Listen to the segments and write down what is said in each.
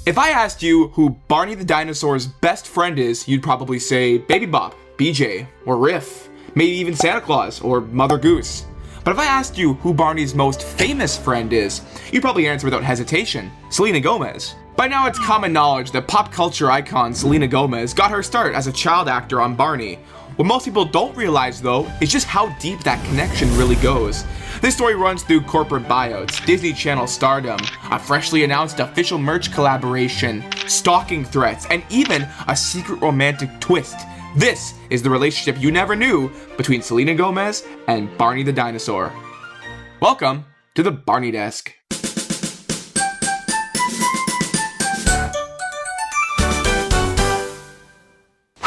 If I asked you who Barney the dinosaur's best friend is, you'd probably say Baby Bop, BJ, or Riff, maybe even Santa Claus, or Mother Goose. But if I asked you who Barney's most famous friend is, you'd probably answer without hesitation, Selena Gomez. By now it's common knowledge that pop culture icon Selena Gomez got her start as a child actor on Barney. What most people don't realize though is just how deep that connection really goes. This story runs through corporate buyouts, Disney Channel stardom, a freshly announced official merch collaboration, stalking threats, and even a secret romantic twist. This is the relationship you never knew between Selena Gomez and Barney the dinosaur. Welcome to the Barney Desk.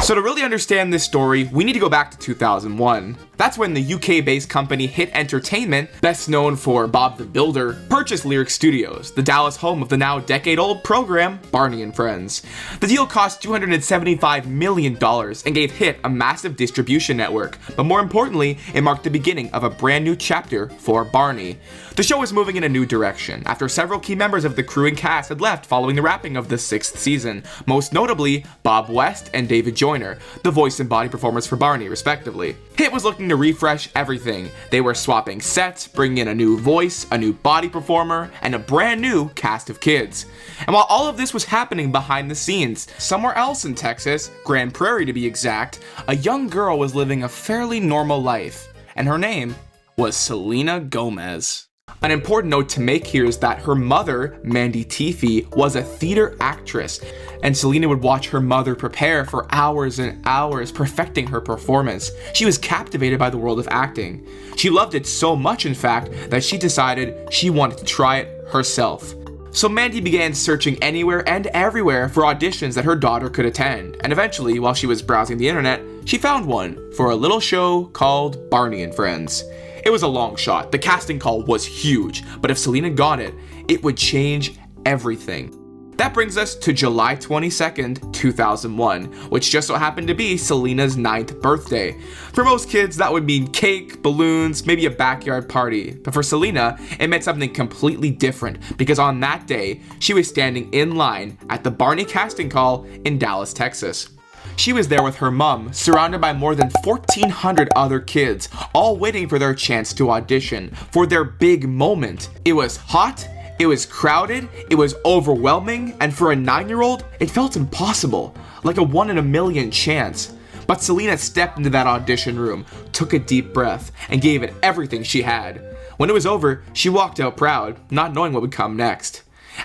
So to really understand this story, we need to go back to 2001. That's when the UK-based company Hit Entertainment, best known for Bob the Builder, purchased Lyric Studios, the Dallas home of the now decade-old program Barney and Friends. The deal cost $275 million and gave Hit a massive distribution network, but more importantly, it marked the beginning of a brand new chapter for Barney. The show was moving in a new direction after several key members of the crew and cast had left following the wrapping of the 6th season, most notably Bob West and David Joyner, the voice and body performers for Barney, respectively. Hit was looking to refresh everything. They were swapping sets, bringing in a new voice, a new body performer, and a brand new cast of kids. And while all of this was happening behind the scenes, somewhere else in Texas, Grand Prairie to be exact, a young girl was living a fairly normal life, and her name was Selena Gomez. An important note to make here is that her mother, Mandy Teefey, was a theater actress, and Selena would watch her mother prepare for hours and hours, perfecting her performance. She was captivated by the world of acting. She loved it so much, in fact, that she decided she wanted to try it herself. So Mandy began searching anywhere and everywhere for auditions that her daughter could attend, and eventually, while she was browsing the internet, she found one for a little show called Barney and Friends. It was a long shot, the casting call was huge, but if Selena got it, it would change everything. That brings us to July 22nd, 2001, which just so happened to be Selena's 9th birthday. For most kids, that would mean cake, balloons, maybe a backyard party. But for Selena, it meant something completely different, because on that day, she was standing in line at the Barney casting call in Dallas, Texas. She was there with her mom, surrounded by more than 1,400 other kids, all waiting for their chance to audition, for their big moment. It was hot, it was crowded, it was overwhelming, and for a 9-year-old, it felt impossible, like a 1 in a million chance. But Selena stepped into that audition room, took a deep breath, and gave it everything she had. When it was over, she walked out proud, not knowing what would come next.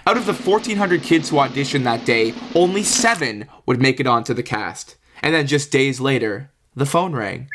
Out of the 1,400 kids who auditioned that day, only 7 would make it onto the cast. And then just days later, the phone rang.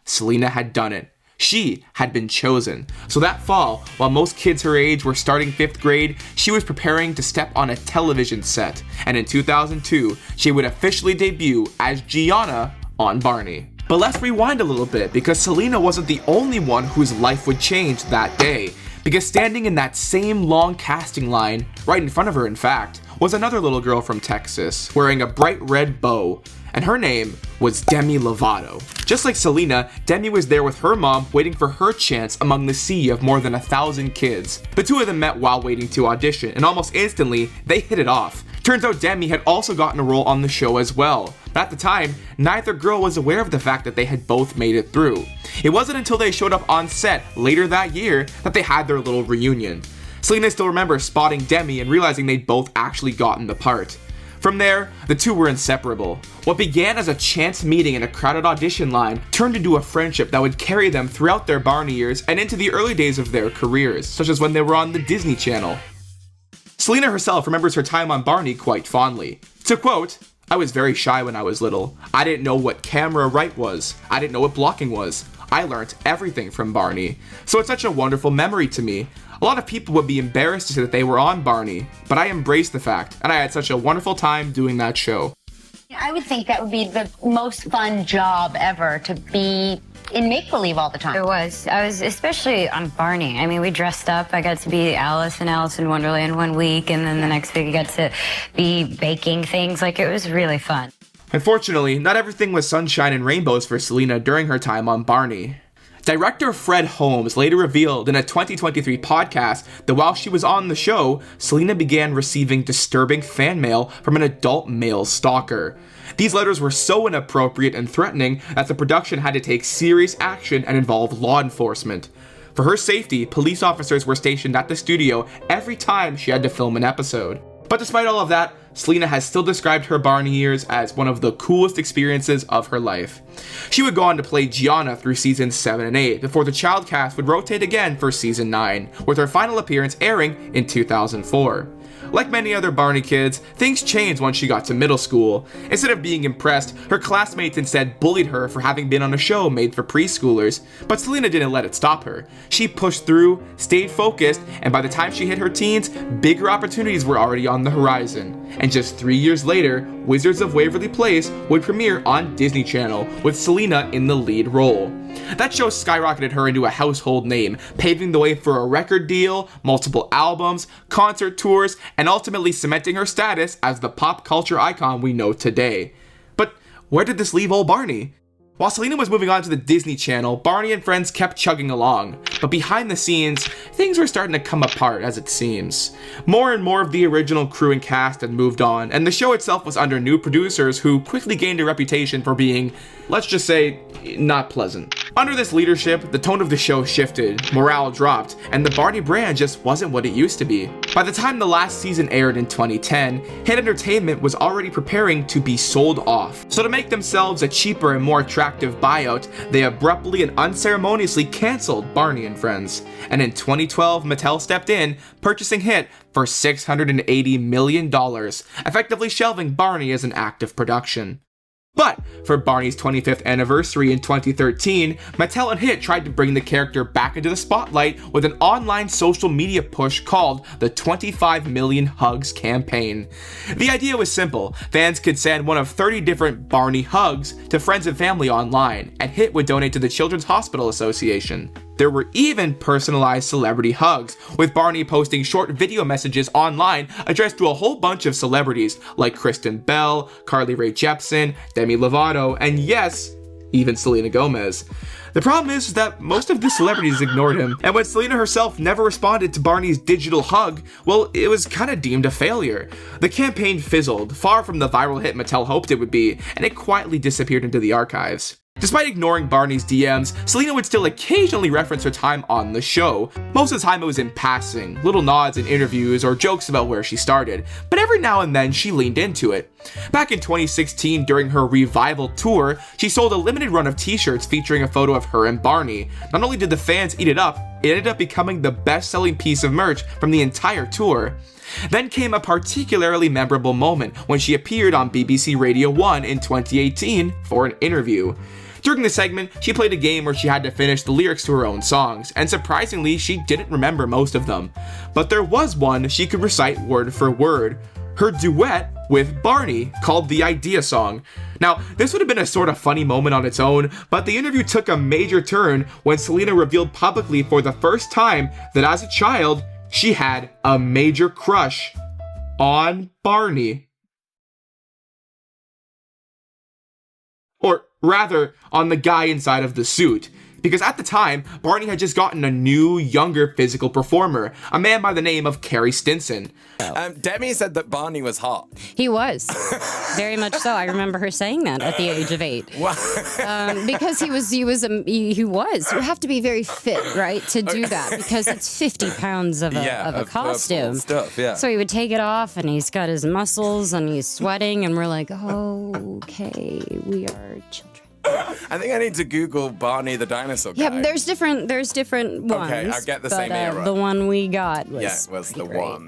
Selena had done it. She had been chosen. So that fall, while most kids her age were starting 5th grade, she was preparing to step on a television set. And in 2002, she would officially debut as Gianna on Barney. But let's rewind a little bit, because Selena wasn't the only one whose life would change that day. Because standing in that same long casting line, right in front of her in fact, was another little girl from Texas, wearing a bright red bow, and her name was Demi Lovato. Just like Selena, Demi was there with her mom waiting for her chance among the sea of more than 1,000 kids. The two of them met while waiting to audition, and almost instantly, they hit it off. Turns out Demi had also gotten a role on the show as well. But at the time, neither girl was aware of the fact that they had both made it through. It wasn't until they showed up on set later that year that they had their little reunion. Selena still remembers spotting Demi and realizing they'd both actually gotten the part. From there, the two were inseparable. What began as a chance meeting in a crowded audition line turned into a friendship that would carry them throughout their Barney years and into the early days of their careers, such as when they were on the Disney Channel. Selena herself remembers her time on Barney quite fondly. To quote, "I was very shy when I was little. I didn't know what camera right was. I didn't know what blocking was. I learned everything from Barney. So it's such a wonderful memory to me. A lot of people would be embarrassed to say that they were on Barney, but I embraced the fact, and I had such a wonderful time doing that show." I would think that would be the most fun job ever, to be in make-believe all the time. It was. I was especially on Barney. I mean, we dressed up. I got to be Alice and Alice in Wonderland one week, and then the next week I got to be baking things. Like, it was really fun. Unfortunately, not everything was sunshine and rainbows for Selena during her time on Barney. Director Fred Holmes later revealed in a 2023 podcast that while she was on the show, Selena began receiving disturbing fan mail from an adult male stalker. These letters were so inappropriate and threatening that the production had to take serious action and involve law enforcement. For her safety, police officers were stationed at the studio every time she had to film an episode. But despite all of that, Selena has still described her Barney years as one of the coolest experiences of her life. She would go on to play Gianna through seasons 7 and 8 before the child cast would rotate again for season 9, with her final appearance airing in 2004. Like many other Barney kids, things changed once she got to middle school. Instead of being impressed, her classmates instead bullied her for having been on a show made for preschoolers. But Selena didn't let it stop her. She pushed through, stayed focused, and by the time she hit her teens, bigger opportunities were already on the horizon. And just 3 years later, Wizards of Waverly Place would premiere on Disney Channel, with Selena in the lead role. That show skyrocketed her into a household name, paving the way for a record deal, multiple albums, concert tours, and ultimately cementing her status as the pop culture icon we know today. But where did this leave old Barney? While Selena was moving on to the Disney Channel, Barney and friends kept chugging along, but behind the scenes, things were starting to come apart as it seems. More and more of the original crew and cast had moved on, and the show itself was under new producers who quickly gained a reputation for being, let's just say, not pleasant. Under this leadership, the tone of the show shifted, morale dropped, and the Barney brand just wasn't what it used to be. By the time the last season aired in 2010, Hit Entertainment was already preparing to be sold off. So to make themselves a cheaper and more attractive buyout, they abruptly and unceremoniously canceled Barney and Friends. And in 2012, Mattel stepped in, purchasing Hit for $680 million, effectively shelving Barney as an active production. But for Barney's 25th anniversary in 2013, Mattel and Hit tried to bring the character back into the spotlight with an online social media push called the 25 Million Hugs campaign. The idea was simple. Fans could send one of 30 different Barney hugs to friends and family online, and Hit would donate to the Children's Hospital Association. There were even personalized celebrity hugs, with Barney posting short video messages online addressed to a whole bunch of celebrities like Kristen Bell, Carly Rae Jepsen, Demi Lovato, and yes, even Selena Gomez. The problem is that most of the celebrities ignored him, and when Selena herself never responded to Barney's digital hug, well, it was kinda deemed a failure. The campaign fizzled, far from the viral hit Mattel hoped it would be, and it quietly disappeared into the archives. Despite ignoring Barney's DMs, Selena would still occasionally reference her time on the show. Most of the time it was in passing, little nods in interviews or jokes about where she started, but every now and then she leaned into it. Back in 2016, during her revival tour, she sold a limited run of t-shirts featuring a photo of her and Barney. Not only did the fans eat it up, it ended up becoming the best-selling piece of merch from the entire tour. Then came a particularly memorable moment when she appeared on BBC Radio 1 in 2018 for an interview. During the segment, she played a game where she had to finish the lyrics to her own songs, and surprisingly, she didn't remember most of them. But there was one she could recite word for word, her duet with Barney, called the Idea Song. Now, this would have been a sort of funny moment on its own, but the interview took a major turn when Selena revealed publicly for the first time that as a child, she had a major crush on Barney. Or rather, on the guy inside of the suit. Because at the time, Barney had just gotten a new, younger physical performer, a man by the name of Carrie Stinson. Demi said that Barney was hot. He was. Very much so. I remember her saying that at the age of 8. Because he was. You have to be very fit, right, to do that, because it's 50 pounds of a costume. Stuff, yeah. So he would take it off, and he's got his muscles, and he's sweating, and we're like, oh, okay, we are children. I think I need to Google Barney the dinosaur guy. Yeah, there's different ones. Okay, I get the same era. The one we got was the great. one.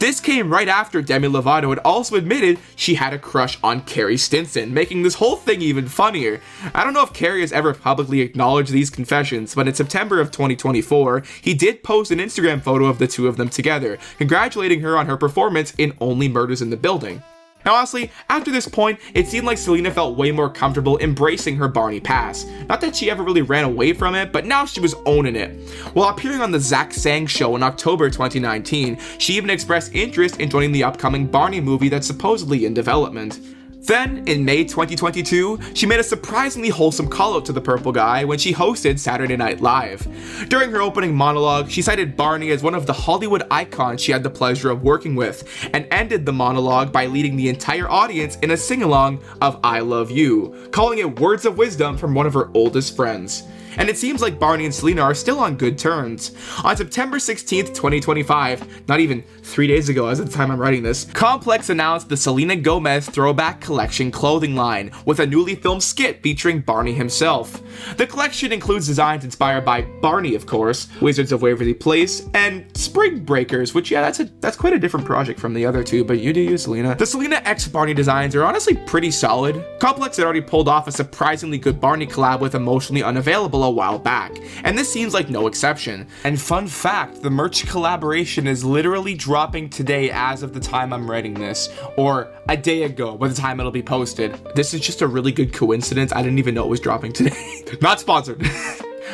This came right after Demi Lovato had also admitted she had a crush on Carrie Stinson, making this whole thing even funnier. I don't know if Carrie has ever publicly acknowledged these confessions, but in September of 2024, he did post an Instagram photo of the two of them together, congratulating her on her performance in Only Murders in the Building. Now honestly, after this point, it seemed like Selena felt way more comfortable embracing her Barney past. Not that she ever really ran away from it, but now she was owning it. While appearing on the Zach Sang Show in October 2019, she even expressed interest in joining the upcoming Barney movie that's supposedly in development. Then, in May 2022, she made a surprisingly wholesome call-out to the purple guy when she hosted Saturday Night Live. During her opening monologue, she cited Barney as one of the Hollywood icons she had the pleasure of working with, and ended the monologue by leading the entire audience in a sing-along of I Love You, calling it words of wisdom from one of her oldest friends. And it seems like Barney and Selena are still on good terms. On September 16th, 2025, not even 3 days ago as of the time I'm writing this, Complex announced the Selena Gomez Throwback Collection clothing line, with a newly filmed skit featuring Barney himself. The collection includes designs inspired by Barney, of course, Wizards of Waverly Place, and Spring Breakers, which, yeah, that's quite a different project from the other two, but you do you, Selena. The Selena x Barney designs are honestly pretty solid. Complex had already pulled off a surprisingly good Barney collab with Emotionally Unavailable a while back, and this seems like no exception. And fun fact, the merch collaboration is literally dropping today as of the time I'm writing this, or a day ago by the time it'll be posted. This is just a really good coincidence. I didn't even know it was dropping today. Not sponsored.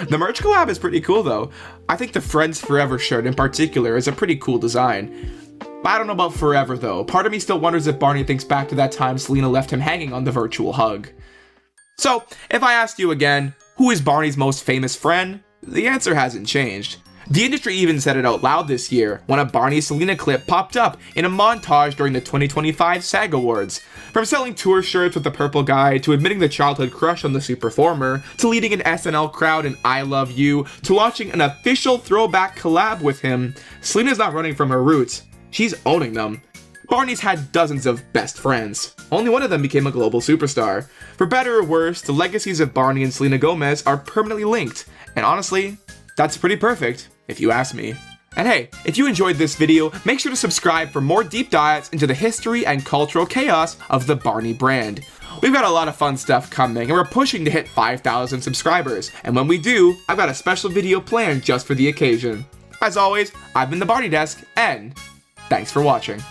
The merch collab is pretty cool though. I think the Friends Forever shirt in particular is a pretty cool design. I don't know about forever though. Part of me still wonders if Barney thinks back to that time Selena left him hanging on the virtual hug. So, if I asked you again, who is Barney's most famous friend? The answer hasn't changed. The industry even said it out loud this year when a Barney Selena clip popped up in a montage during the 2025 SAG Awards. From selling tour shirts with the purple guy, to admitting the childhood crush on the superformer, to leading an SNL crowd in I Love You, to launching an official throwback collab with him, Selena's not running from her roots, she's owning them. Barney's had dozens of best friends. Only one of them became a global superstar. For better or worse, the legacies of Barney and Selena Gomez are permanently linked, and honestly, that's pretty perfect, if you ask me. And hey, if you enjoyed this video, make sure to subscribe for more deep dives into the history and cultural chaos of the Barney brand. We've got a lot of fun stuff coming, and we're pushing to hit 5,000 subscribers, and when we do, I've got a special video planned just for the occasion. As always, I've been the Barney Desk, and thanks for watching.